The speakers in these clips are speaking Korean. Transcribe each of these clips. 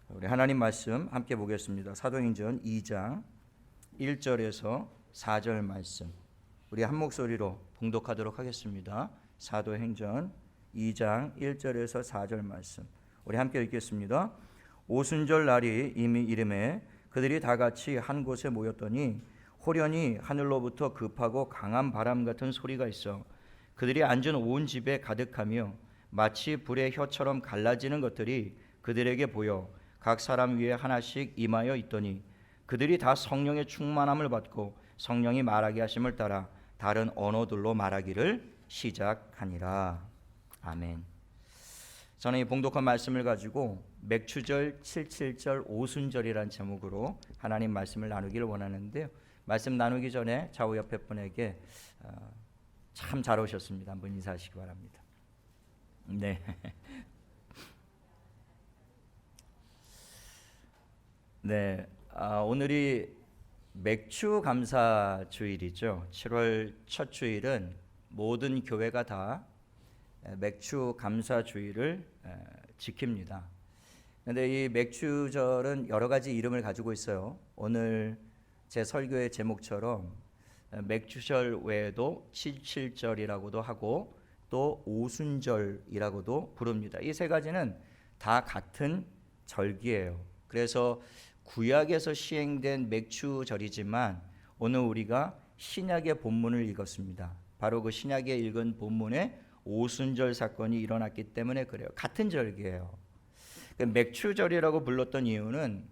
우리 하나님 말씀 함께 보겠습니다. 사도행전 2장 1절에서 4절 말씀 우리 한 목소리로 봉독하도록 하겠습니다. 사도행전 2장 1절에서 4절 말씀 우리 함께 읽겠습니다. 오순절 날이 이미 이름에 그들이 다 같이 한 곳에 모였더니 호련히 하늘로부터 급하고 강한 바람 같은 소리가 있어 그들이 앉은 온 집에 가득하며 마치 불의 혀처럼 갈라지는 것들이 그들에게 보여 각 사람 위에 하나씩 임하여 있더니 그들이 다 성령의 충만함을 받고 성령이 말하게 하심을 따라 다른 언어들로 말하기를 시작하니라. 아멘. 저는 이 봉독한 말씀을 가지고 맥추절, 77절, 오순절이라는 제목으로 하나님 말씀을 나누기를 원하는데요. 말씀 나누기 전에 좌우 옆에 분에게 참 잘 오셨습니다. 한번 인사하시기 바랍니다. 네. 네, 오늘이 맥추 감사 주일이죠. 7월 첫 주일은 모든 교회가 다 맥추 감사 주일을 지킵니다. 그런데 이 맥추절은 여러 가지 이름을 가지고 있어요. 오늘 제 설교의 제목처럼 맥추절 외에도 77절이라고도 하고 또 오순절이라고도 부릅니다. 이 세 가지는 다 같은 절기예요. 그래서 구약에서 시행된 맥추절이지만 오늘 우리가 신약의 본문을 읽었습니다. 바로 그 신약에 읽은 본문에 오순절 사건이 일어났기 때문에 그래요. 같은 절기예요. 맥추절이라고 불렀던 이유는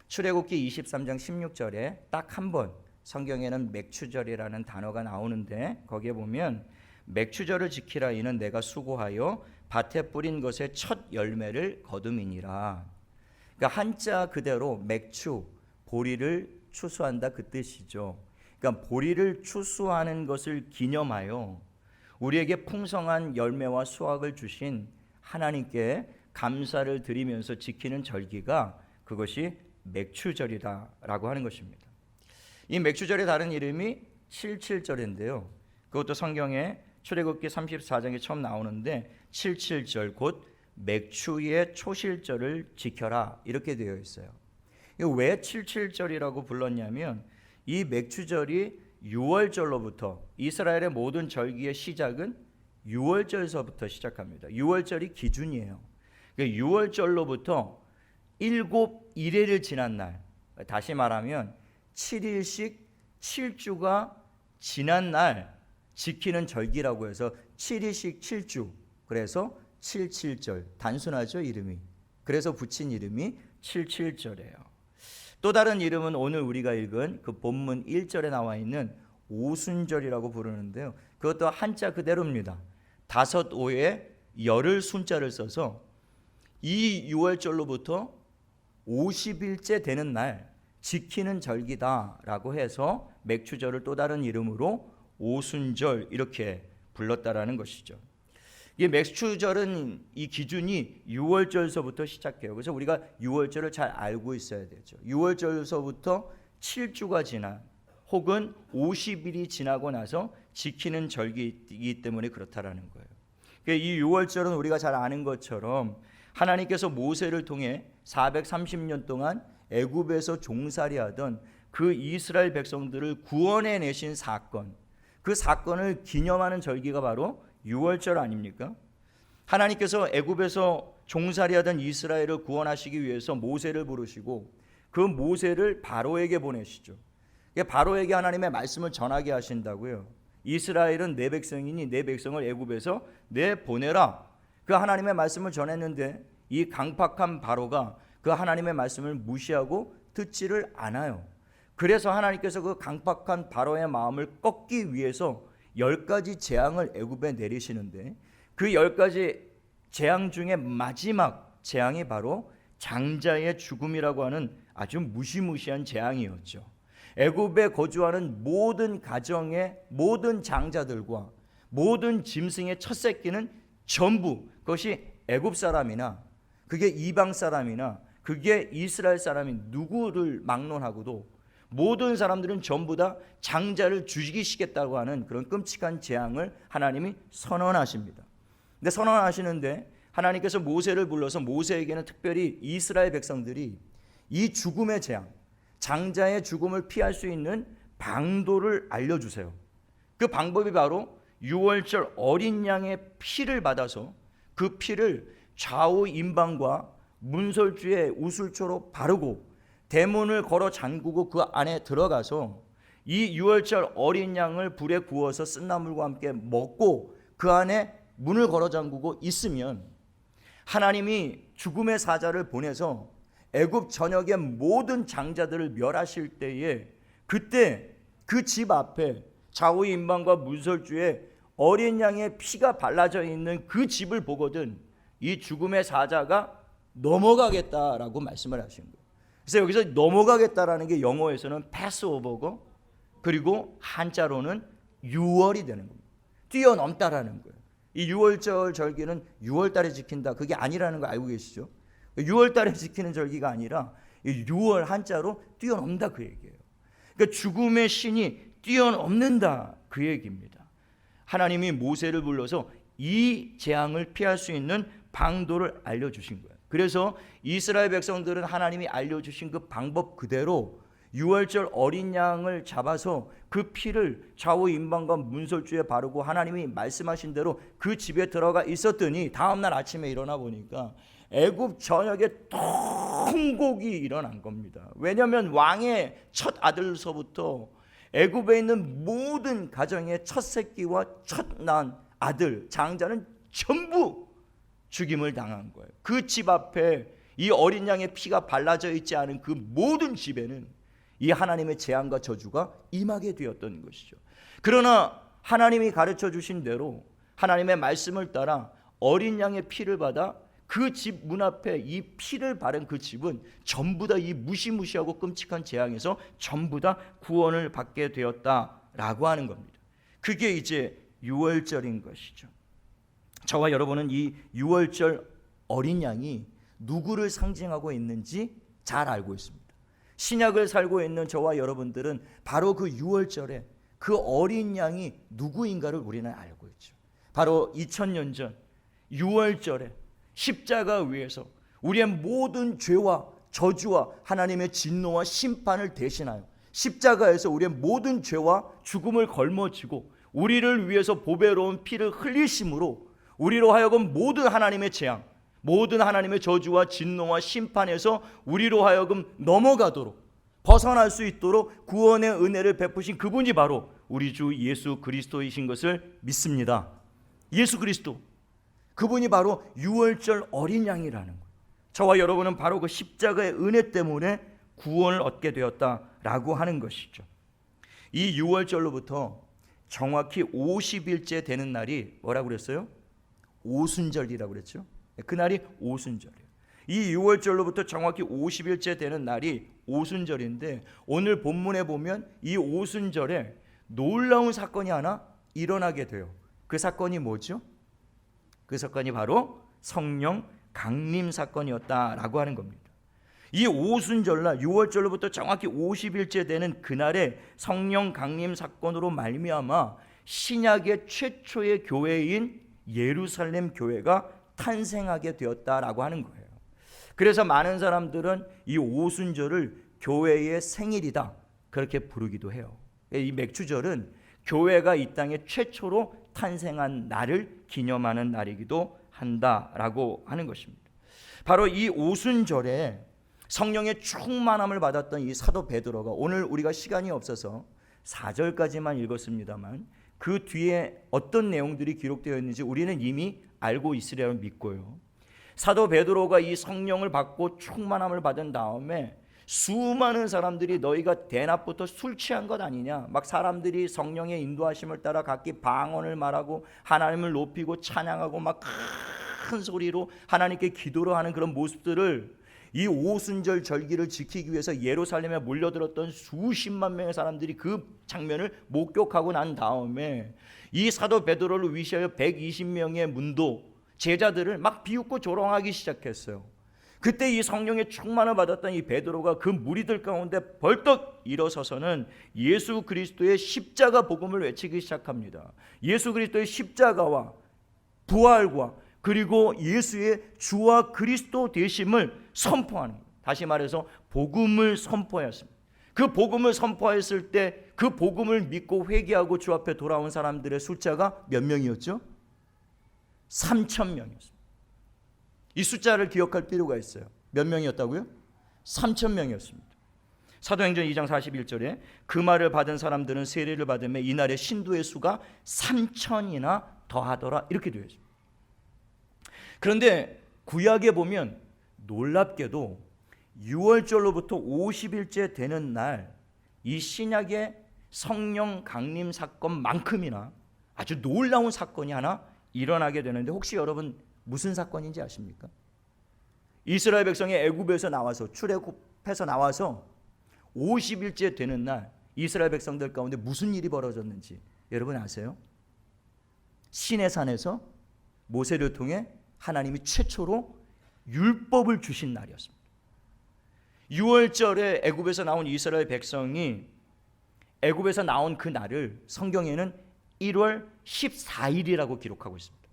출애굽기 23장 16절에 딱 한 번 성경에는 맥추절이라는 단어가 나오는데 거기에 보면 맥추절을 지키라 이는 내가 수고하여 밭에 뿌린 것의 첫 열매를 거둠이니라. 그러니까 한자 그대로 맥추, 보리를 추수한다 그 뜻이죠. 그러니까 보리를 추수하는 것을 기념하여 우리에게 풍성한 열매와 수확을 주신 하나님께 감사를 드리면서 지키는 절기가 그것이 맥추절이다라고 하는 것입니다. 이 맥추절의 다른 이름이 77절인데요. 그것도 성경에 출애굽기 34장에 처음 나오는데 77절 곧 맥추의 초실절을 지켜라 이렇게 되어 있어요. 왜 77절이라고 불렀냐면 이 맥추절이 6월절로부터 이스라엘의 모든 절기의 시작은 6월절서부터 시작합니다. 6월절이 기준이에요. 6월절로부터 7일을 지난 날, 다시 말하면 7일씩 7주가 지난 날 지키는 절기라고 해서 7일씩 7주, 그래서 77절, 단순하죠 이름이. 그래서 붙인 이름이 77절이에요. 또 다른 이름은 오늘 우리가 읽은 그 본문 1절에 나와 있는 오순절이라고 부르는데요. 그것도 한자 그대로입니다. 다섯 오에 열을 순자를 써서 이 6월절로부터 50일째 되는 날 지키는 절기다라고 해서 맥추절을 또 다른 이름으로 오순절 이렇게 불렀다라는 것이죠. 이 맥추절은 이 기준이 6월절서부터 시작해요. 그래서 우리가 6월절을 잘 알고 있어야 되죠. 6월절서부터 7주가 지나 혹은 50일이 지나고 나서 지키는 절기이기 때문에 그렇다라는 거예요. 그러니까 이 6월절은 우리가 잘 아는 것처럼 하나님께서 모세를 통해 430년 동안 애굽에서 종살이하던 그 이스라엘 백성들을 구원해 내신 사건, 그 사건을 기념하는 절기가 바로 6월절 아닙니까? 하나님께서 애굽에서 종살이하던 이스라엘을 구원하시기 위해서 모세를 부르시고 그 모세를 바로에게 보내시죠. 바로에게 하나님의 말씀을 전하게 하신다고요. 이스라엘은 내 백성이니 내 백성을 애굽에서 내보내라. 그 하나님의 말씀을 전했는데 이 강팍한 바로가 그 하나님의 말씀을 무시하고 듣지를 않아요. 그래서 하나님께서 그 강팍한 바로의 마음을 꺾기 위해서 10가지 재앙을 애굽에 내리시는데 그 10가지 재앙 중에 마지막 재앙이 바로 장자의 죽음이라고 하는 아주 무시무시한 재앙이었죠. 애굽에 거주하는 모든 가정의 모든 장자들과 모든 짐승의 첫 새끼는 전부 그것이 애굽 사람이나 그게 이방 사람이나 그게 이스라엘 사람이 누구를 막론하고도 모든 사람들은 전부 다 장자를 죽이시겠다고 하는 그런 끔찍한 재앙을 하나님이 선언하십니다. 근데 선언하시는데 하나님께서 모세를 불러서 모세에게는 특별히 이스라엘 백성들이 이 죽음의 재앙, 장자의 죽음을 피할 수 있는 방도를 알려주세요. 그 방법이 바로 유월절 어린 양의 피를 받아서 그 피를 좌우 임방과 문설주의 우술초로 바르고 대문을 걸어 잠그고 그 안에 들어가서 이 유월절 어린 양을 불에 구워서 쓴나물과 함께 먹고 그 안에 문을 걸어 잠그고 있으면 하나님이 죽음의 사자를 보내서 애굽 전역의 모든 장자들을 멸하실 때에 그때 그 집 앞에 좌우 임방과 문설주에 어린 양의 피가 발라져 있는 그 집을 보거든 이 죽음의 사자가 넘어가겠다라고 말씀을 하신 거예요. 그래서 여기서 넘어가겠다라는 게 영어에서는 패스오버고 그리고 한자로는 유월이 되는 겁니다. 뛰어넘다라는 거예요. 이 유월절 절기는 6월달에 지킨다 그게 아니라는 거 알고 계시죠? 6월달에 지키는 절기가 아니라 6월 한자로 뛰어넘다 그 얘기예요. 그러니까 죽음의 신이 뛰어넘는다 그 얘기입니다. 하나님이 모세를 불러서 이 재앙을 피할 수 있는 방도를 알려주신 거예요. 그래서 이스라엘 백성들은 하나님이 알려주신 그 방법 그대로 유월절 어린 양을 잡아서 그 피를 좌우 임방과 문설주에 바르고 하나님이 말씀하신 대로 그 집에 들어가 있었더니 다음날 아침에 일어나 보니까 애굽 전역에 통곡이 일어난 겁니다. 왜냐하면 왕의 첫 아들서부터 애굽에 있는 모든 가정의 첫 새끼와 첫 난 아들 장자는 전부 죽임을 당한 거예요. 그 집 앞에 이 어린 양의 피가 발라져 있지 않은 그 모든 집에는 이 하나님의 재앙과 저주가 임하게 되었던 것이죠. 그러나 하나님이 가르쳐 주신 대로 하나님의 말씀을 따라 어린 양의 피를 받아 그 집 문 앞에 이 피를 바른 그 집은 전부 다 이 무시무시하고 끔찍한 재앙에서 전부 다 구원을 받게 되었다라고 하는 겁니다. 그게 이제 유월절인 것이죠. 저와 여러분은 이 유월절 어린 양이 누구를 상징하고 있는지 잘 알고 있습니다. 신약을 살고 있는 저와 여러분들은 바로 그 유월절에 그 어린 양이 누구인가를 우리는 알고 있죠. 바로 2000년 전 유월절에 십자가 위에서 우리의 모든 죄와 저주와 하나님의 진노와 심판을 대신하여 십자가에서 우리의 모든 죄와 죽음을 걸머쥐고 우리를 위해서 보배로운 피를 흘리심으로 우리로 하여금 모든 하나님의 재앙, 모든 하나님의 저주와 진노와 심판에서 우리로 하여금 넘어가도록 벗어날 수 있도록 구원의 은혜를 베푸신 그분이 바로 우리 주 예수 그리스도이신 것을 믿습니다. 예수 그리스도, 그분이 바로 유월절 어린 양이라는 거예요. 저와 여러분은 바로 그 십자가의 은혜 때문에 구원을 얻게 되었다라고 하는 것이죠. 이 유월절로부터 정확히 50일째 되는 날이 뭐라고 그랬어요? 오순절이라고 그랬죠. 그날이 오순절이에요. 이 유월절로부터 정확히 50일째 되는 날이 오순절인데 오늘 본문에 보면 이 오순절에 놀라운 사건이 하나 일어나게 돼요. 그 사건이 뭐죠? 그 사건이 바로 성령 강림 사건이었다라고 하는 겁니다. 이 오순절날 유월절로부터 정확히 50일째 되는 그날에 성령 강림 사건으로 말미암아 신약의 최초의 교회인 예루살렘 교회가 탄생하게 되었다라고 하는 거예요. 그래서 많은 사람들은 이 오순절을 교회의 생일이다 그렇게 부르기도 해요. 이 맥주절은 교회가 이 땅에 최초로 탄생한 날을 기념하는 날이기도 한다라고 하는 것입니다. 바로 이 오순절에 성령의 충만함을 받았던 이 사도 베드로가, 오늘 우리가 시간이 없어서 4절까지만 읽었습니다만 그 뒤에 어떤 내용들이 기록되어 있는지 우리는 이미 알고 있으리라 믿고요. 사도 베드로가 이 성령을 받고 충만함을 받은 다음에 수많은 사람들이 너희가 대낮부터 술 취한 것 아니냐, 막 사람들이 성령의 인도하심을 따라 각기 방언을 말하고 하나님을 높이고 찬양하고 막 큰 소리로 하나님께 기도를 하는 그런 모습들을 이 오순절 절기를 지키기 위해서 예루살렘에 몰려들었던 수십만 명의 사람들이 그 장면을 목격하고 난 다음에 이 사도 베드로를 위시하여 120명의 문도 제자들을 막 비웃고 조롱하기 시작했어요. 그때 이 성령의 충만을 받았던 이 베드로가 그 무리들 가운데 벌떡 일어서서는 예수 그리스도의 십자가 복음을 외치기 시작합니다. 예수 그리스도의 십자가와 부활과 그리고 예수의 주와 그리스도 되심을 선포하는 거예요. 다시 말해서 복음을 선포했습니다. 그 복음을 선포했을 때 그 복음을 믿고 회개하고 주 앞에 돌아온 사람들의 숫자가 몇 명이었죠? 3,000명이었습니다. 이 숫자를 기억할 필요가 있어요. 몇 명이었다고요? 3,000명이었습니다. 사도행전 2장 41절에 그 말을 받은 사람들은 세례를 받으며 이날의 신도의 수가 3,000이나 더하더라 이렇게 되어 있습니다. 그런데 구약에 보면 놀랍게도 6월절로부터 50일째 되는 날 이 신약의 성령 강림 사건만큼이나 아주 놀라운 사건이 하나 일어나게 되는데 혹시 여러분 무슨 사건인지 아십니까? 이스라엘 백성이 애굽에서 나와서 출애굽해서 나와서 50일째 되는 날 이스라엘 백성들 가운데 무슨 일이 벌어졌는지 여러분 아세요? 시내산에서 모세를 통해 하나님이 최초로 율법을 주신 날이었습니다. 6월절에 애굽에서 나온 이스라엘 백성이 애굽에서 나온 그 날을 성경에는 1월 14일이라고 기록하고 있습니다.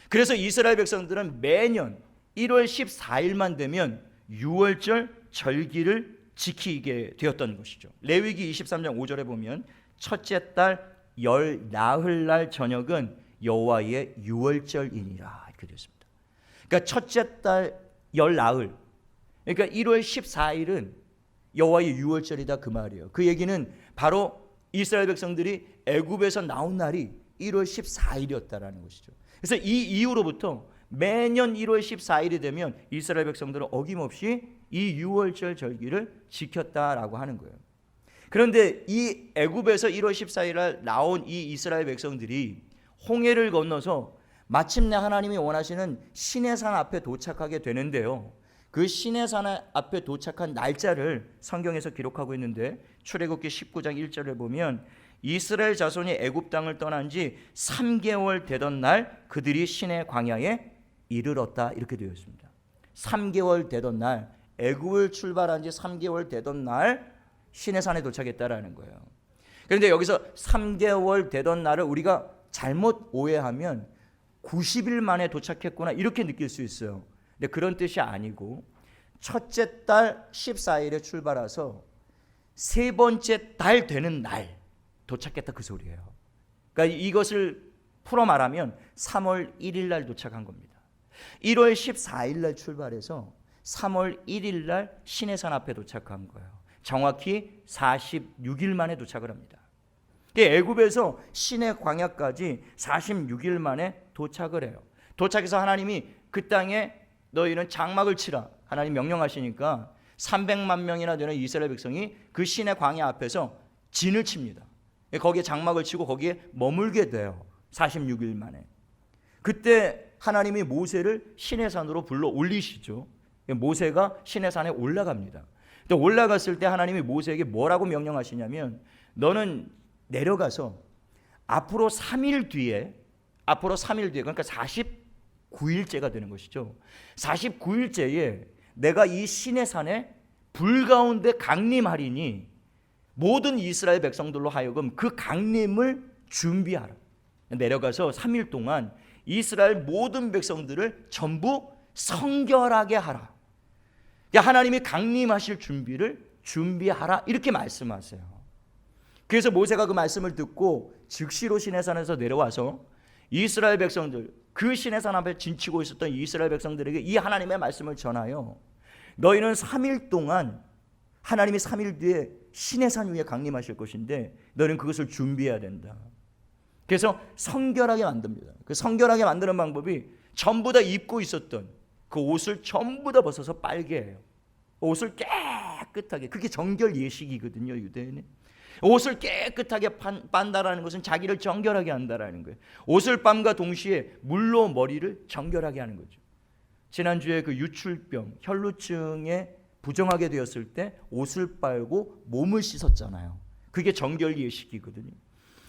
그래서 이스라엘 백성들은 매년 1월 14일만 되면 6월절 절기를 지키게 되었던 것이죠. 레위기 23장 5절에 보면 첫째 달 열 나흘날 저녁은 여호와의 6월절이니라 이렇게 되어 있습니다. 그러니까 첫째 달 열 나흘, 그러니까 1월 14일은 여호와의 6월절이다 그 말이에요. 그 얘기는 바로 이스라엘 백성들이 애굽에서 나온 날이 1월 14일이었다라는 것이죠. 그래서 이 이후로부터 매년 1월 14일이 되면 이스라엘 백성들은 어김없이 이 6월절 절기를 지켰다라고 하는 거예요. 그런데 이 애굽에서 1월 14일 날 나온 이 이스라엘 백성들이 홍해를 건너서 마침내 하나님이 원하시는 시내산 앞에 도착하게 되는데요. 그 시내산 앞에 도착한 날짜를 성경에서 기록하고 있는데 출애굽기 19장 1절을 보면 이스라엘 자손이 애굽 땅을 떠난 지 3개월 되던 날 그들이 시내 광야에 이르렀다 이렇게 되어 있습니다. 3개월 되던 날, 애굽을 출발한 지 3개월 되던 날 시내산에 도착했다라는 거예요. 그런데 여기서 3개월 되던 날을 우리가 잘못 오해하면 90일 만에 도착했구나 이렇게 느낄 수 있어요. 근데 그런 뜻이 아니고 첫째 달 14일에 출발해서 세 번째 달 되는 날 도착했다 그 소리예요. 그러니까 이것을 풀어 말하면 3월 1일 날 도착한 겁니다. 1월 14일 날 출발해서 3월 1일 날 시내산 앞에 도착한 거예요. 정확히 46일 만에 도착을 합니다. 애굽에서 시내 광야까지 46일 만에 도착을 해요. 도착해서 하나님이 그 땅에 너희는 장막을 치라 하나님 명령하시니까 300만 명이나 되는 이스라엘 백성이 그 시내 광야 앞에서 진을 칩니다. 거기에 장막을 치고 거기에 머물게 돼요. 46일 만에. 그때 하나님이 모세를 시내산으로 불러 올리시죠. 모세가 시내산에 올라갑니다. 근데 올라갔을 때 하나님이 모세에게 뭐라고 명령하시냐면 너는 내려가서 앞으로 3일 뒤에 그러니까 49일째가 되는 것이죠. 49일째에 내가 이 시내산에 불 가운데 강림하리니 모든 이스라엘 백성들로 하여금 그 강림을 준비하라. 내려가서 3일 동안 이스라엘 모든 백성들을 전부 성결하게 하라. 하나님이 강림하실 준비를 준비하라 이렇게 말씀하세요. 그래서 모세가 그 말씀을 듣고 즉시로 시내산에서 내려와서 이스라엘 백성들 그 시내산 앞에 진치고 있었던 이스라엘 백성들에게 이 하나님의 말씀을 전하여 너희는 3일 동안 하나님이 3일 뒤에 시내산 위에 강림하실 것인데 너희는 그것을 준비해야 된다. 그래서 성결하게 만듭니다. 그 성결하게 만드는 방법이 전부 다 입고 있었던 그 옷을 전부 다 벗어서 빨게 해요. 옷을 깨끗하게, 그게 정결 예식이거든요, 유대인은. 옷을 깨끗하게 빤다라는 것은 자기를 정결하게 한다라는 거예요. 옷을 빤과 동시에 물로 머리를 정결하게 하는 거죠. 지난주에 그 유출병, 혈루증에 부정하게 되었을 때 옷을 빨고 몸을 씻었잖아요. 그게 정결 예식이거든요.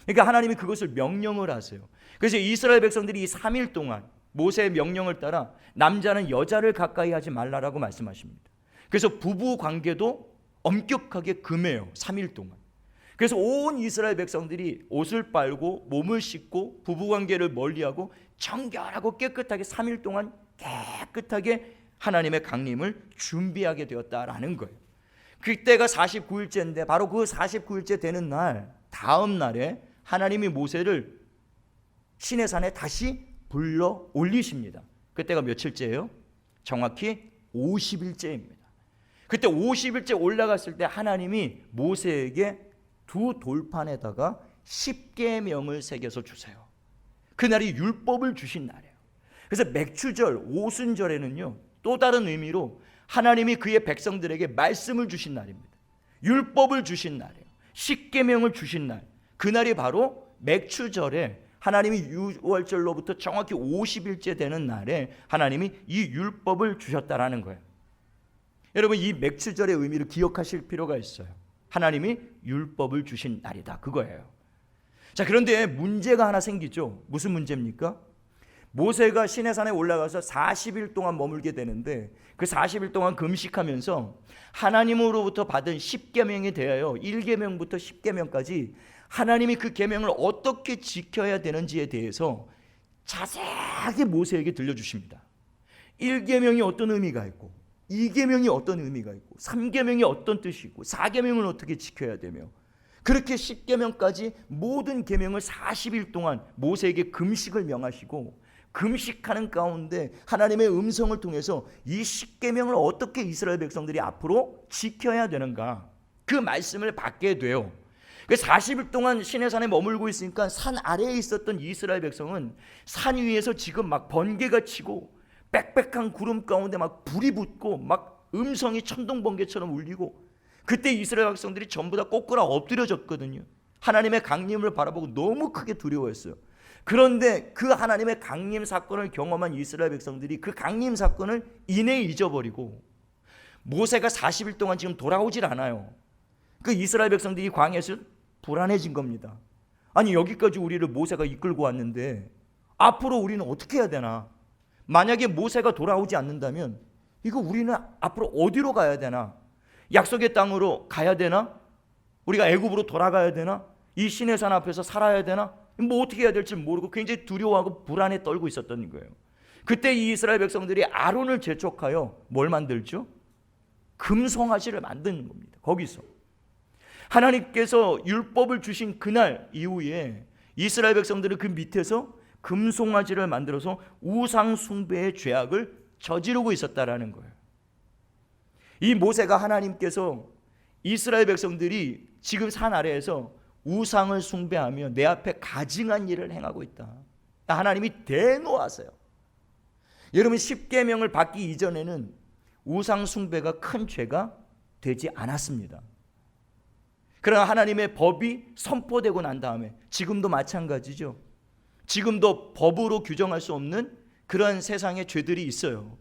그러니까 하나님이 그것을 명령을 하세요. 그래서 이스라엘 백성들이 이 3일 동안 모세의 명령을 따라 남자는 여자를 가까이 하지 말라라고 말씀하십니다. 그래서 부부 관계도 엄격하게 금해요. 3일 동안. 그래서 온 이스라엘 백성들이 옷을 빨고 몸을 씻고 부부관계를 멀리하고 정결하고 깨끗하게 3일 동안 깨끗하게 하나님의 강림을 준비하게 되었다라는 거예요. 그때가 49일째인데 바로 그 49일째 되는 날 다음 날에 하나님이 모세를 시내산에 다시 불러 올리십니다. 그때가 며칠째예요? 정확히 50일째입니다. 그때 50일째 올라갔을 때 하나님이 모세에게 두 돌판에다가 10계명을 새겨서 주세요. 그날이 율법을 주신 날이에요. 그래서 맥추절, 오순절에는요 또 다른 의미로 하나님이 그의 백성들에게 말씀을 주신 날입니다. 율법을 주신 날이에요. 10계명을 주신 날. 그날이 바로 맥추절에 하나님이 유월절로부터 정확히 50일째 되는 날에 하나님이 이 율법을 주셨다라는 거예요. 여러분, 이 맥추절의 의미를 기억하실 필요가 있어요. 하나님이 율법을 주신 날이다, 그거예요. 자, 그런데 문제가 하나 생기죠. 무슨 문제입니까? 모세가 시내산에 올라가서 40일 동안 머물게 되는데 그 40일 동안 금식하면서 하나님으로부터 받은 10계명에 대하여 1계명부터 10계명까지 하나님이 그 계명을 어떻게 지켜야 되는지에 대해서 자세하게 모세에게 들려주십니다. 1계명이 어떤 의미가 있고 2계명이 어떤 의미가 있고 3계명이 어떤 뜻이 있고 4계명을 어떻게 지켜야 되며 그렇게 10계명까지 모든 계명을 40일 동안 모세에게 금식을 명하시고 금식하는 가운데 하나님의 음성을 통해서 이 10계명을 어떻게 이스라엘 백성들이 앞으로 지켜야 되는가 그 말씀을 받게 돼요. 40일 동안 시내산에 머물고 있으니까 산 아래에 있었던 이스라엘 백성은 산 위에서 지금 막 번개가 치고 빽빽한 구름 가운데 막 불이 붙고 막 음성이 천둥번개처럼 울리고 그때 이스라엘 백성들이 전부 다 꼬꾸라 엎드려졌거든요. 하나님의 강림을 바라보고 너무 크게 두려워했어요. 그런데 그 하나님의 강림 사건을 경험한 이스라엘 백성들이 그 강림 사건을 이내 잊어버리고 모세가 40일 동안 지금 돌아오질 않아요. 그 이스라엘 백성들이 광야에서 불안해진 겁니다. 아니, 여기까지 우리를 모세가 이끌고 왔는데 앞으로 우리는 어떻게 해야 되나? 만약에 모세가 돌아오지 않는다면 이거 우리는 앞으로 어디로 가야 되나? 약속의 땅으로 가야 되나? 우리가 애굽으로 돌아가야 되나? 이 시내산 앞에서 살아야 되나? 뭐 어떻게 해야 될지 모르고 굉장히 두려워하고 불안에 떨고 있었던 거예요. 그때 이 이스라엘 백성들이 아론을 재촉하여 뭘 만들죠? 금송아지를 만드는 겁니다. 거기서 하나님께서 율법을 주신 그날 이후에 이스라엘 백성들은 그 밑에서 금송아지를 만들어서 우상 숭배의 죄악을 저지르고 있었다라는 거예요. 이 모세가 하나님께서 이스라엘 백성들이 지금 산 아래에서 우상을 숭배하며 내 앞에 가증한 일을 행하고 있다, 하나님이 대노하세요. 여러분, 10계명을 받기 이전에는 우상 숭배가 큰 죄가 되지 않았습니다. 그러나 하나님의 법이 선포되고 난 다음에 지금도 마찬가지죠. 지금도 법으로 규정할 수 없는 그런 세상의 죄들이 있어요.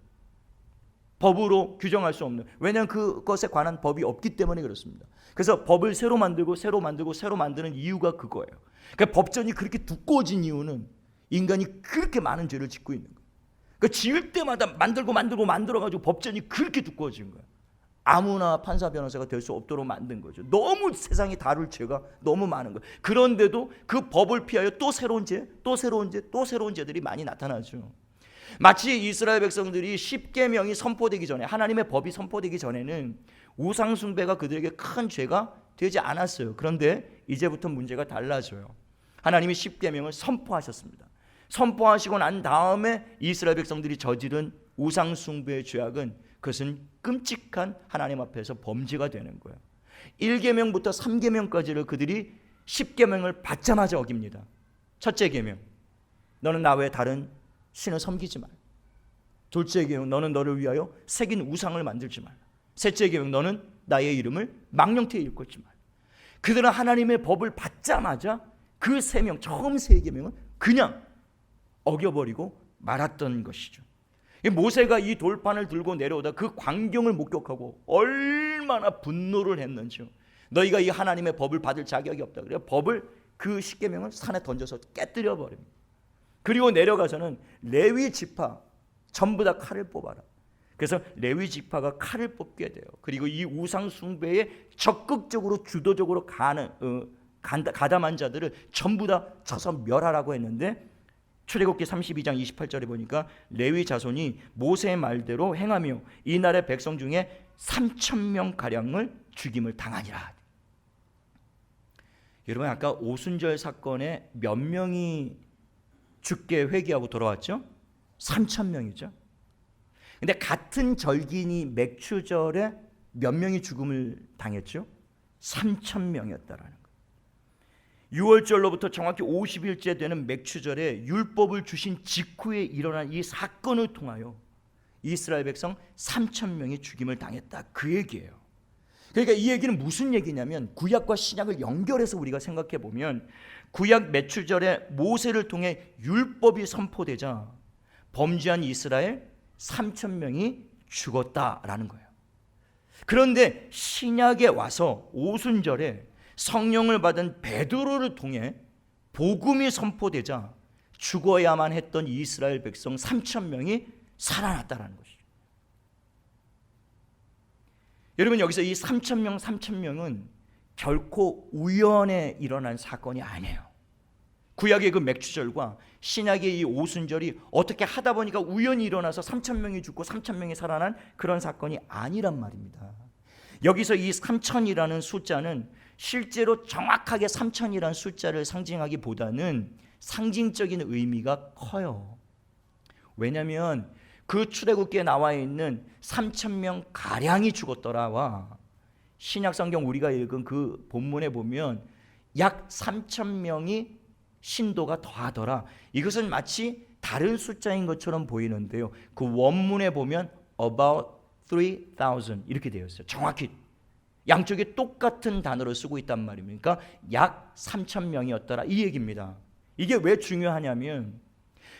법으로 규정할 수 없는, 왜냐하면 그것에 관한 법이 없기 때문에 그렇습니다. 그래서 법을 새로 만들고 새로 만들고 새로 만드는 이유가 그거예요. 그러니까 법전이 그렇게 두꺼워진 이유는 인간이 그렇게 많은 죄를 짓고 있는 거예요. 그러니까 지을 때마다 만들어가지고 법전이 그렇게 두꺼워진 거예요. 아무나 판사 변호사가 될 수 없도록 만든 거죠. 너무 세상이 다룰 죄가 너무 많은 거예요. 그런데도 그 법을 피하여 또 새로운 죄, 또 새로운 죄, 또 새로운 죄들이 많이 나타나죠. 마치 이스라엘 백성들이 10계명이 선포되기 전에, 하나님의 법이 선포되기 전에는 우상 숭배가 그들에게 큰 죄가 되지 않았어요. 그런데 이제부터 문제가 달라져요. 하나님이 10계명을 선포하셨습니다. 선포하시고 난 다음에 이스라엘 백성들이 저지른 우상 숭배의 죄악은 그것은 끔찍한 하나님 앞에서 범죄가 되는 거예요. 1계명부터 3계명까지를 그들이 10계명을 받자마자 어깁니다. 첫째 계명, 너는 나 외에 다른 신을 섬기지 말라. 둘째 계명, 너는 너를 위하여 새긴 우상을 만들지 말라. 셋째 계명, 너는 나의 이름을 망령되이 일컫지 말라. 그들은 하나님의 법을 받자마자 그 세 명, 처음 세 계명은 그냥 어겨버리고 말았던 것이죠. 모세가 이 돌판을 들고 내려오다 그 광경을 목격하고 얼마나 분노를 했는지요. 너희가 이 하나님의 법을 받을 자격이 없다. 그래요. 법을, 그 10계명을 산에 던져서 깨뜨려 버립니다. 그리고 내려가서는 레위 지파 전부 다 칼을 뽑아라. 그래서 레위 지파가 칼을 뽑게 돼요. 그리고 이 우상 숭배에 적극적으로 주도적으로 가는 가담한 자들을 전부 다 쳐서 멸하라고 했는데 출애굽기 32장 28절에 보니까 레위 자손이 모세의 말대로 행하며 이날의 백성 중에 3,000명 가량을 죽임을 당하니라. 여러분, 아까 오순절 사건에 몇 명이 죽게 회개하고 돌아왔죠? 3,000명이죠. 근데 같은 절기니 맥추절에 몇 명이 죽음을 당했죠? 3,000명이었다라는 거예요. 6월절로부터 정확히 50일째 되는 맥추절에 율법을 주신 직후에 일어난 이 사건을 통하여 이스라엘 백성 3,000명이 죽임을 당했다, 그 얘기예요. 그러니까 이 얘기는 무슨 얘기냐면 구약과 신약을 연결해서 우리가 생각해 보면 구약 맥추절에 모세를 통해 율법이 선포되자 범죄한 이스라엘 3,000명이 죽었다라는 거예요. 그런데 신약에 와서 오순절에 성령을 받은 베드로를 통해 복음이 선포되자 죽어야만 했던 이스라엘 백성 3,000명이 살아났다라는 것이죠. 여러분, 여기서 이 3,000명은 결코 우연에 일어난 사건이 아니에요. 구약의 그 맥추절과 신약의 이 오순절이 어떻게 하다 보니까 우연히 일어나서 3,000명이 죽고 3,000명이 살아난 그런 사건이 아니란 말입니다. 여기서 이 3,000이라는 숫자는 실제로 정확하게 3,000이라는 숫자를 상징하기보다는 상징적인 의미가 커요. 왜냐하면 그 출애굽기에 나와 있는 3,000명 가량이 죽었더라와 신약 성경 우리가 읽은 그 본문에 보면 약 3,000명이 신도가 더하더라. 이것은 마치 다른 숫자인 것처럼 보이는데요, 그 원문에 보면 about 3,000 이렇게 되어 있어요. 정확히 양쪽에 똑같은 단어를 쓰고 있단 말입니다. 그러니까 약 3,000명이었더라 이 얘기입니다. 이게 왜 중요하냐면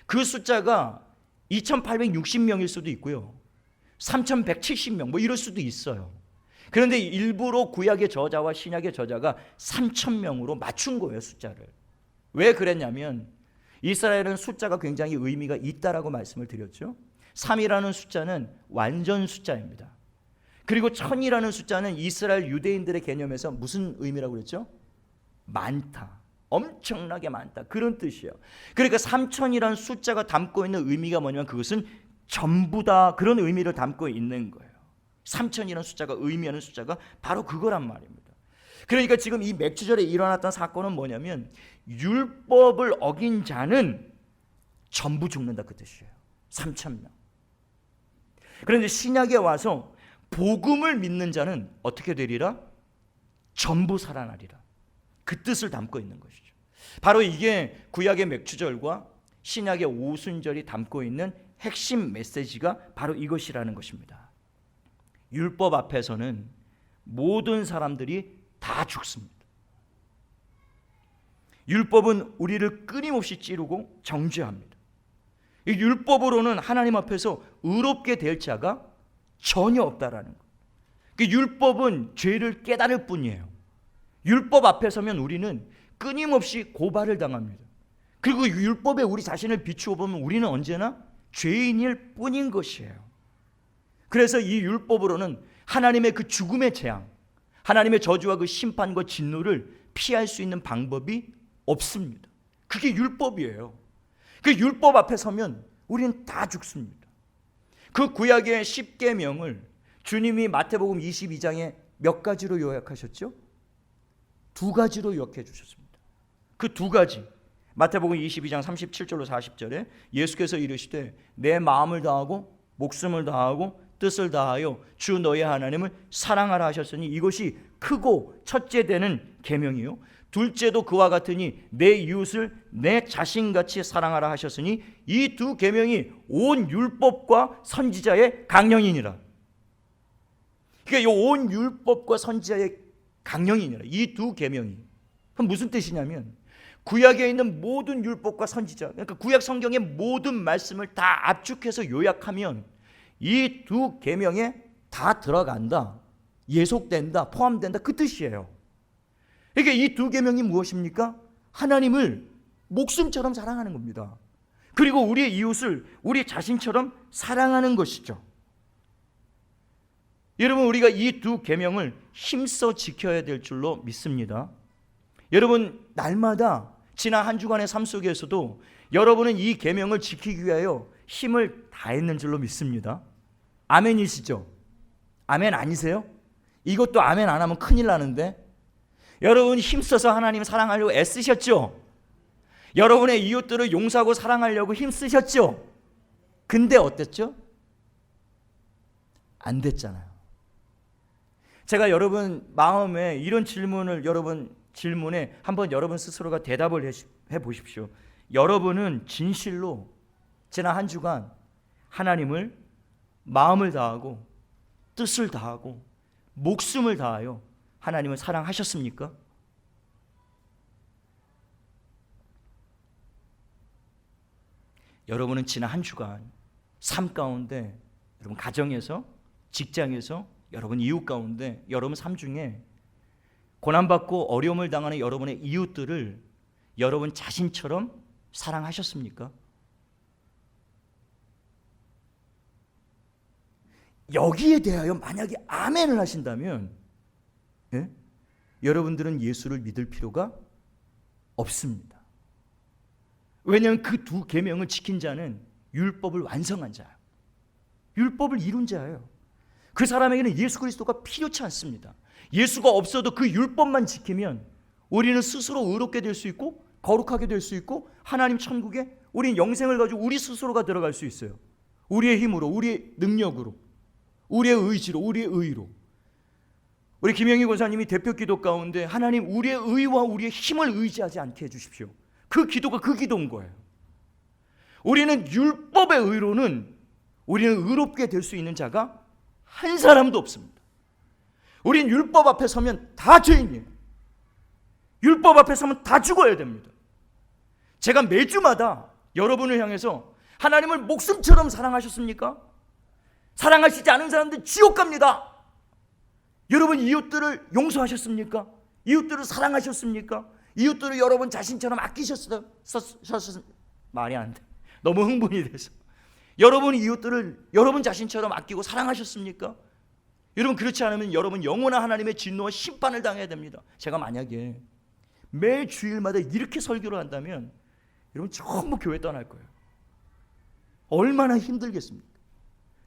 그 숫자가 2,860명일 수도 있고요, 3,170명 뭐 이럴 수도 있어요. 그런데 일부러 구약의 저자와 신약의 저자가 3,000명으로 맞춘 거예요, 숫자를. 왜 그랬냐면 이스라엘은 숫자가 굉장히 의미가 있다라고 말씀을 드렸죠. 3이라는 숫자는 완전 숫자입니다. 그리고 1,000이라는 숫자는 이스라엘 유대인들의 개념에서 무슨 의미라고 그랬죠? 많다, 엄청나게 많다, 그런 뜻이에요. 그러니까 3,000이라는 숫자가 담고 있는 의미가 뭐냐면 그것은 전부다, 그런 의미를 담고 있는 거예요. 3,000이라는 숫자가 의미하는 숫자가 바로 그거란 말입니다. 그러니까 지금 이 맥추절에 일어났던 사건은 뭐냐면 율법을 어긴 자는 전부 죽는다, 그 뜻이에요. 3,000명. 그런데 신약에 와서 복음을 믿는 자는 어떻게 되리라? 전부 살아나리라, 그 뜻을 담고 있는 것이죠. 바로 이게 구약의 맥추절과 신약의 오순절이 담고 있는 핵심 메시지가 바로 이것이라는 것입니다. 율법 앞에서는 모든 사람들이 다 죽습니다. 율법은 우리를 끊임없이 찌르고 정죄합니다. 이 율법으로는 하나님 앞에서 의롭게 될 자가 전혀 없다라는 것. 율법은 죄를 깨달을 뿐이에요. 율법 앞에 서면 우리는 끊임없이 고발을 당합니다. 그리고 율법에 우리 자신을 비추어 보면 우리는 언제나 죄인일 뿐인 것이에요. 그래서 이 율법으로는 하나님의 그 죽음의 재앙, 하나님의 저주와 그 심판과 진노를 피할 수 있는 방법이 없습니다. 그게 율법이에요. 그 율법 앞에 서면 우리는 다 죽습니다. 그 구약의 10계명을 주님이 마태복음 22장에 몇 가지로 요약하셨죠? 2가지로 요약해 주셨습니다. 그 2가지, 마태복음 22장 37절로 40절에 예수께서 이르시되 내 마음을 다하고 목숨을 다하고 뜻을 다하여 주 너의 하나님을 사랑하라 하셨으니 이것이 크고 첫째 되는 계명이요, 둘째도 그와 같으니 내 이웃을 내 자신같이 사랑하라 하셨으니 이 2 계명이 온 율법과 선지자의 강령이니라. 그러니까 이 온 율법과 선지자의 강령이니라, 이 2 계명이. 그럼 무슨 뜻이냐면 구약에 있는 모든 율법과 선지자, 그러니까 구약 성경의 모든 말씀을 다 압축해서 요약하면 이 2 계명에 다 들어간다, 예속된다, 포함된다, 그 뜻이에요. 그러니까 이 2 계명이 무엇입니까? 하나님을 목숨처럼 사랑하는 겁니다. 그리고 우리의 이웃을 우리 자신처럼 사랑하는 것이죠. 여러분, 우리가 이 2 계명을 힘써 지켜야 될 줄로 믿습니다. 여러분, 날마다 지난 한 주간의 삶 속에서도 여러분은 이 계명을 지키기 위하여 힘을 다했는 줄로 믿습니다. 아멘이시죠? 아멘 아니세요? 이것도 아멘 안 하면 큰일 나는데, 여러분 힘써서 하나님 사랑하려고 애쓰셨죠? 여러분의 이웃들을 용서하고 사랑하려고 힘쓰셨죠? 근데 어땠죠? 안 됐잖아요. 제가 여러분 마음에 이런 질문을, 여러분 질문에 한번 여러분 스스로가 대답을 해 보십시오. 여러분은 진실로 지난 한 주간 하나님을 마음을 다하고 뜻을 다하고 목숨을 다하여 하나님을 사랑하셨습니까? 여러분은 지난 한 주간 삶 가운데, 여러분 가정에서, 직장에서, 여러분 이웃 가운데, 여러분 삶 중에 고난받고 어려움을 당하는 여러분의 이웃들을 여러분 자신처럼 사랑하셨습니까? 여기에 대하여 만약에 아멘을 하신다면, 예? 여러분들은 예수를 믿을 필요가 없습니다. 왜냐하면 그 두 계명을 지킨 자는 율법을 완성한 자예요. 율법을 이룬 자예요. 그 사람에게는 예수 그리스도가 필요치 않습니다. 예수가 없어도 그 율법만 지키면 우리는 스스로 의롭게 될 수 있고 거룩하게 될 수 있고 하나님 천국에 우리는 영생을 가지고 우리 스스로가 들어갈 수 있어요. 우리의 힘으로, 우리의 능력으로, 우리의 의지로, 우리의 의로. 우리 김영희 권사님이 대표 기도 가운데 하나님 우리의 의와 우리의 힘을 의지하지 않게 해주십시오. 그 기도가 그 기도인 거예요. 우리는 율법의 의로는 우리는 의롭게 될 수 있는 자가 한 사람도 없습니다. 우린 율법 앞에 서면 다 죄인이에요. 율법 앞에 서면 다 죽어야 됩니다. 제가 매주마다 여러분을 향해서 하나님을 목숨처럼 사랑하셨습니까? 사랑하시지 않은 사람들 지옥 갑니다. 여러분 이웃들을 용서하셨습니까? 이웃들을 사랑하셨습니까? 이웃들을 여러분 자신처럼 아끼셨어요? 말이 안 돼. 너무 흥분이 돼서. 여러분 이웃들을 여러분 자신처럼 아끼고 사랑하셨습니까? 여러분 그렇지 않으면 여러분 영원한 하나님의 진노와 심판을 당해야 됩니다. 제가 만약에 매 주일마다 이렇게 설교를 한다면 여러분 전부 교회 떠날 거예요. 얼마나 힘들겠습니까?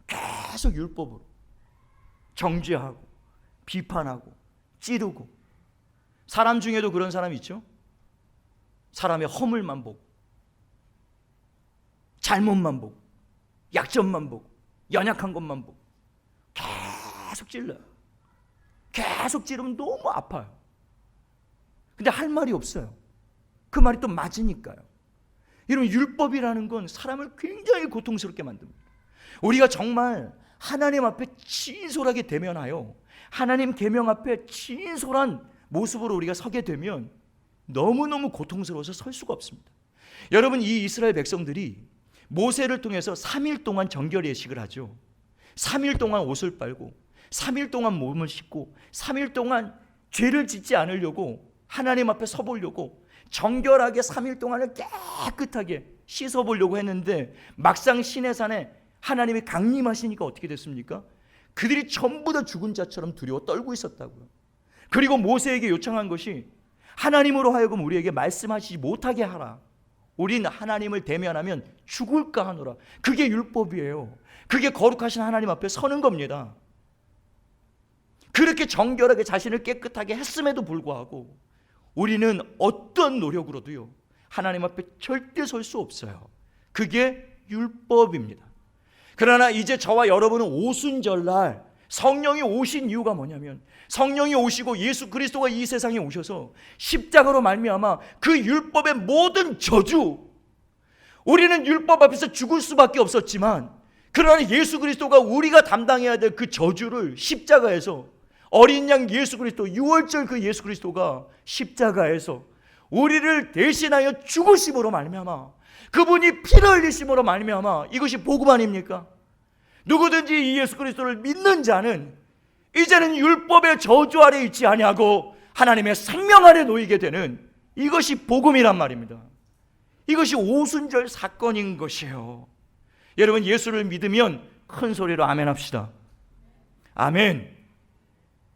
계속 율법으로 정죄하고 비판하고 찌르고. 사람 중에도 그런 사람 있죠? 사람의 허물만 보고 잘못만 보고 약점만 보고 연약한 것만 보고 계속 찔러요. 계속 찌르면 너무 아파요. 근데 할 말이 없어요. 그 말이 또 맞으니까요. 여러분 율법이라는 건 사람을 굉장히 고통스럽게 만듭니다. 우리가 정말 하나님 앞에 진솔하게 대면하여 하나님 계명 앞에 진솔한 모습으로 우리가 서게 되면 너무너무 고통스러워서 설 수가 없습니다. 여러분 이 이스라엘 백성들이 모세를 통해서 3일 동안 정결 예식을 하죠. 3일 동안 옷을 빨고 3일 동안 몸을 씻고 3일 동안 죄를 짓지 않으려고 하나님 앞에 서보려고 정결하게 3일 동안을 깨끗하게 씻어보려고 했는데 막상 시내산에 하나님이 강림하시니까 어떻게 됐습니까? 그들이 전부 다 죽은 자처럼 두려워 떨고 있었다고요. 그리고 모세에게 요청한 것이 하나님으로 하여금 우리에게 말씀하시지 못하게 하라. 우린 하나님을 대면하면 죽을까 하노라. 그게 율법이에요. 그게 거룩하신 하나님 앞에 서는 겁니다. 그렇게 정결하게 자신을 깨끗하게 했음에도 불구하고 우리는 어떤 노력으로도요 하나님 앞에 절대 설 수 없어요. 그게 율법입니다. 그러나 이제 저와 여러분은 오순절날 성령이 오신 이유가 뭐냐면 성령이 오시고 예수 그리스도가 이 세상에 오셔서 십자가로 말미암아 그 율법의 모든 저주, 우리는 율법 앞에서 죽을 수밖에 없었지만 그러나 예수 그리스도가 우리가 담당해야 될 그 저주를 십자가에서 어린 양 예수 그리스도, 유월절 그 예수 그리스도가 십자가에서 우리를 대신하여 죽으심으로 말미암아 그분이 피를 흘리심으로 말미암아 이것이 복음 아닙니까? 누구든지 이 예수 그리스도를 믿는 자는 이제는 율법의 저주 아래 있지 아니하고 하나님의 생명 아래 놓이게 되는 이것이 복음이란 말입니다. 이것이 오순절 사건인 것이에요. 여러분 예수를 믿으면 큰 소리로 아멘 합시다. 아멘.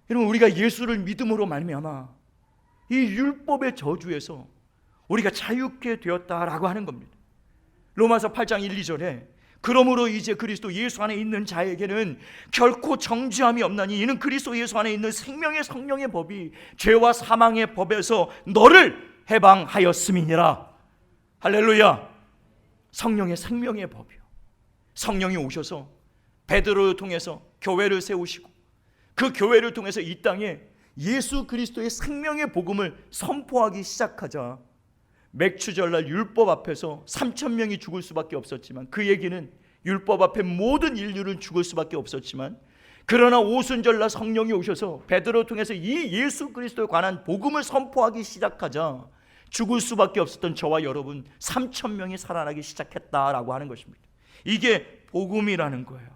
여러분 우리가 예수를 믿음으로 말미암아 이 율법의 저주에서 우리가 자유케 되었다라고 하는 겁니다. 로마서 8장 1, 2절에 그러므로 이제 그리스도 예수 안에 있는 자에게는 결코 정죄함이 없나니 이는 그리스도 예수 안에 있는 생명의 성령의 법이 죄와 사망의 법에서 너를 해방하였음이니라. 할렐루야. 성령의 생명의 법이요. 성령이 오셔서 베드로를 통해서 교회를 세우시고 그 교회를 통해서 이 땅에 예수 그리스도의 생명의 복음을 선포하기 시작하자 맥추절날 율법 앞에서 3,000명이 죽을 수밖에 없었지만, 그 얘기는 율법 앞에 모든 인류는 죽을 수밖에 없었지만, 그러나 오순절날 성령이 오셔서 베드로를 통해서 이 예수 그리스도에 관한 복음을 선포하기 시작하자 죽을 수밖에 없었던 저와 여러분 3,000명이 살아나기 시작했다라고 하는 것입니다. 이게 복음이라는 거예요.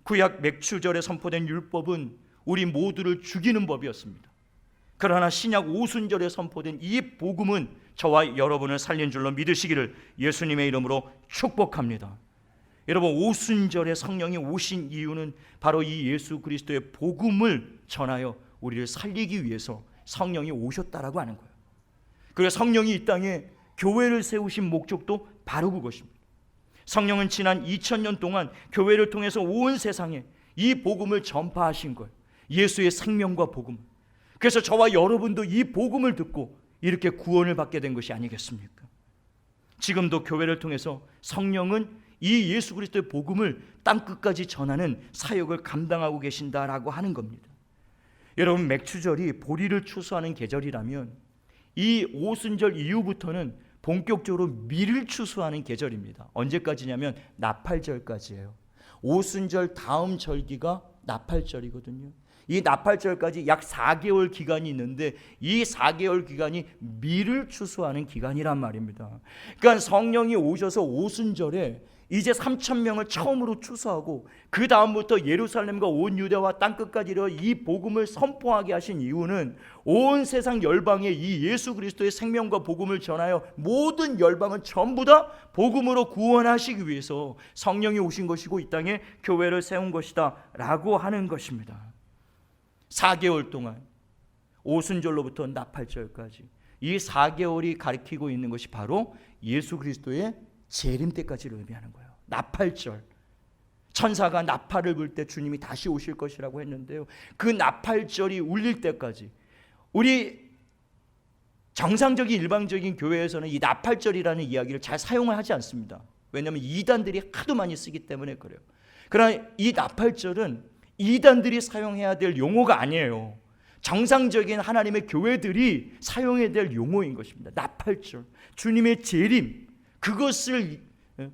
구약 맥추절에 선포된 율법은 우리 모두를 죽이는 법이었습니다. 그러나 신약 오순절에 선포된 이 복음은 저와 여러분을 살린 줄로 믿으시기를 예수님의 이름으로 축복합니다. 여러분, 오순절에 성령이 오신 이유는 바로 이 예수 그리스도의 복음을 전하여 우리를 살리기 위해서 성령이 오셨다라고 하는 거예요. 그래서 성령이 이 땅에 교회를 세우신 목적도 바로 그것입니다. 성령은 지난 2000년 동안 교회를 통해서 온 세상에 이 복음을 전파하신 거예요. 예수의 생명과 복음. 그래서 저와 여러분도 이 복음을 듣고 이렇게 구원을 받게 된 것이 아니겠습니까? 지금도 교회를 통해서 성령은 이 예수 그리스도의 복음을 땅끝까지 전하는 사역을 감당하고 계신다라고 하는 겁니다. 여러분, 맥추절이 보리를 추수하는 계절이라면 이 오순절 이후부터는 본격적으로 밀을 추수하는 계절입니다. 언제까지냐면 나팔절까지예요. 오순절 다음 절기가 나팔절이거든요. 이 나팔절까지 약 4개월 기간이 있는데 이 4개월 기간이 밀을 추수하는 기간이란 말입니다. 그러니까 성령이 오셔서 오순절에 이제 3,000명을 처음으로 추수하고 그 다음부터 예루살렘과 온 유대와 땅끝까지 이르러 이 복음을 선포하게 하신 이유는 온 세상 열방에 이 예수 그리스도의 생명과 복음을 전하여 모든 열방은 전부 다 복음으로 구원하시기 위해서 성령이 오신 것이고 이 땅에 교회를 세운 것이다 라고 하는 것입니다. 4개월 동안 오순절로부터 나팔절까지 이 4개월이 가리키고 있는 것이 바로 예수 그리스도의 재림 때까지를 의미하는 거예요. 나팔절, 천사가 나팔을 불 때 주님이 다시 오실 것이라고 했는데요, 그 나팔절이 울릴 때까지 우리 정상적인 일방적인 교회에서는 이 나팔절이라는 이야기를 잘 사용을 하지 않습니다. 왜냐하면 이단들이 하도 많이 쓰기 때문에 그래요. 그러나 이 나팔절은 이단들이 사용해야 될 용어가 아니에요. 정상적인 하나님의 교회들이 사용해야 될 용어인 것입니다. 나팔절, 주님의 재림, 그것을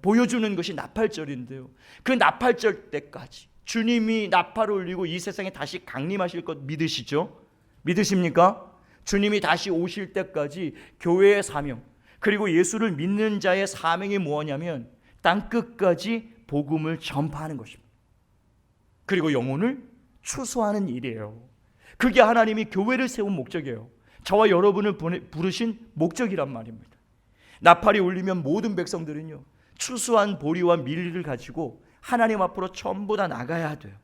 보여주는 것이 나팔절인데요, 그 나팔절 때까지 주님이 나팔을 울리고 이 세상에 다시 강림하실 것 믿으시죠? 믿으십니까? 주님이 다시 오실 때까지 교회의 사명, 그리고 예수를 믿는 자의 사명이 뭐냐면 땅끝까지 복음을 전파하는 것입니다. 그리고 영혼을 추수하는 일이에요. 그게 하나님이 교회를 세운 목적이에요. 저와 여러분을 부르신 목적이란 말입니다. 나팔이 울리면 모든 백성들은요, 추수한 보리와 밀리를 가지고 하나님 앞으로 전부 다 나가야 돼요.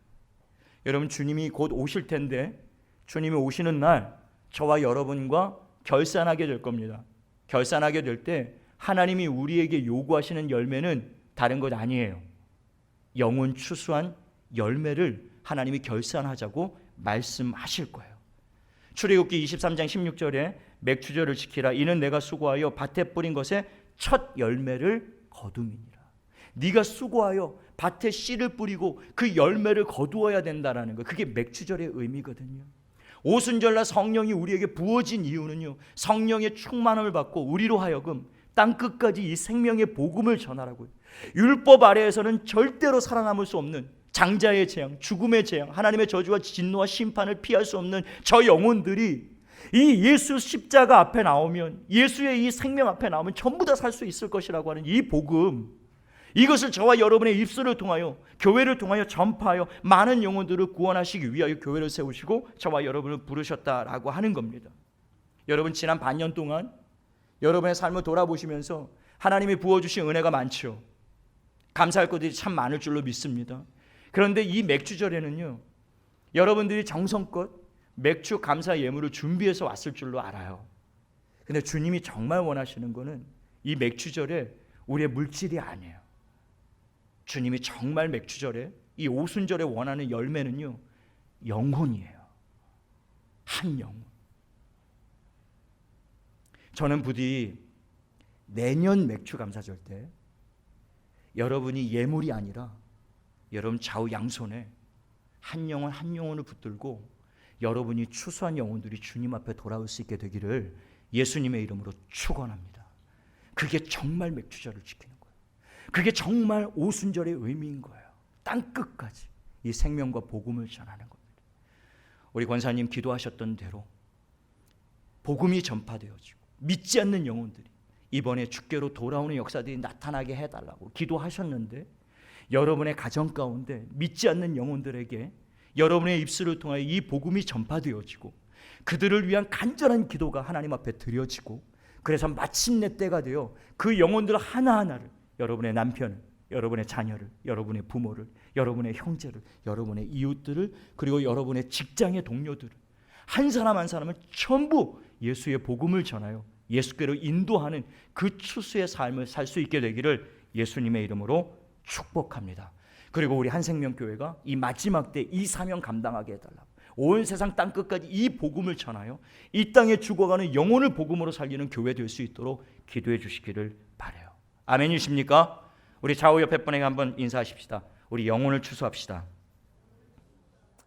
여러분, 주님이 곧 오실 텐데 주님이 오시는 날 저와 여러분과 결산하게 될 겁니다. 결산하게 될 때 하나님이 우리에게 요구하시는 열매는 다른 것 아니에요. 영혼 추수한 열매를 하나님이 결산하자고 말씀하실 거예요. 출애굽기 23장 16절에 맥추절을 지키라. 이는 내가 수고하여 밭에 뿌린 것에 첫 열매를 거둠이니라. 네가 수고하여 밭에 씨를 뿌리고 그 열매를 거두어야 된다라는 거, 그게 맥추절의 의미거든요. 오순절날 성령이 우리에게 부어진 이유는요, 성령의 충만함을 받고 우리로 하여금 땅끝까지 이 생명의 복음을 전하라고요. 율법 아래에서는 절대로 살아남을 수 없는 장자의 재앙, 죽음의 재앙, 하나님의 저주와 진노와 심판을 피할 수 없는 저 영혼들이 이 예수 십자가 앞에 나오면, 예수의 이 생명 앞에 나오면 전부 다 살 수 있을 것이라고 하는 이 복음, 이것을 저와 여러분의 입술을 통하여, 교회를 통하여 전파하여 많은 영혼들을 구원하시기 위하여 교회를 세우시고 저와 여러분을 부르셨다라고 하는 겁니다. 여러분, 지난 반년 동안 여러분의 삶을 돌아보시면서 하나님이 부어주신 은혜가 많죠. 감사할 것들이 참 많을 줄로 믿습니다. 그런데 이 맥추절에는요, 여러분들이 정성껏 맥주 감사 예물을 준비해서 왔을 줄로 알아요. 근데 주님이 정말 원하시는 거는 이 맥주절에 우리의 물질이 아니에요. 주님이 정말 맥주절에 이 오순절에 원하는 열매는요, 영혼이에요. 한 영혼. 저는 부디 내년 맥주 감사절 때 여러분이 예물이 아니라 여러분 좌우 양손에 한 영혼 한 영혼을 붙들고 여러분이 추수한 영혼들이 주님 앞에 돌아올 수 있게 되기를 예수님의 이름으로 축원합니다. 그게 정말 맥주절을 지키는 거예요. 그게 정말 오순절의 의미인 거예요. 땅 끝까지 이 생명과 복음을 전하는 겁니다. 우리 권사님 기도하셨던 대로 복음이 전파되어지고 믿지 않는 영혼들이 이번에 주께로 돌아오는 역사들이 나타나게 해달라고 기도하셨는데, 여러분의 가정 가운데 믿지 않는 영혼들에게 여러분의 입술을 통하여 이 복음이 전파되어지고 그들을 위한 간절한 기도가 하나님 앞에 드려지고, 그래서 마침내 때가 되어 그 영혼들 하나하나를, 여러분의 남편을, 여러분의 자녀를, 여러분의 부모를, 여러분의 형제를, 여러분의 이웃들을, 그리고 여러분의 직장의 동료들을, 한 사람 한 사람을 전부 예수의 복음을 전하여 예수께로 인도하는 그 추수의 삶을 살 수 있게 되기를 예수님의 이름으로 축복합니다. 그리고 우리 한생명교회가 이 마지막 때 이 사명 감당하게 해달라고, 온 세상 땅끝까지 이 복음을 전하여 이 땅에 죽어가는 영혼을 복음으로 살리는 교회 될 수 있도록 기도해 주시기를 바라요. 아멘이십니까? 우리 좌우 옆에 분에게 한번 인사하십시다. 우리 영혼을 추수합시다.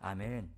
아멘.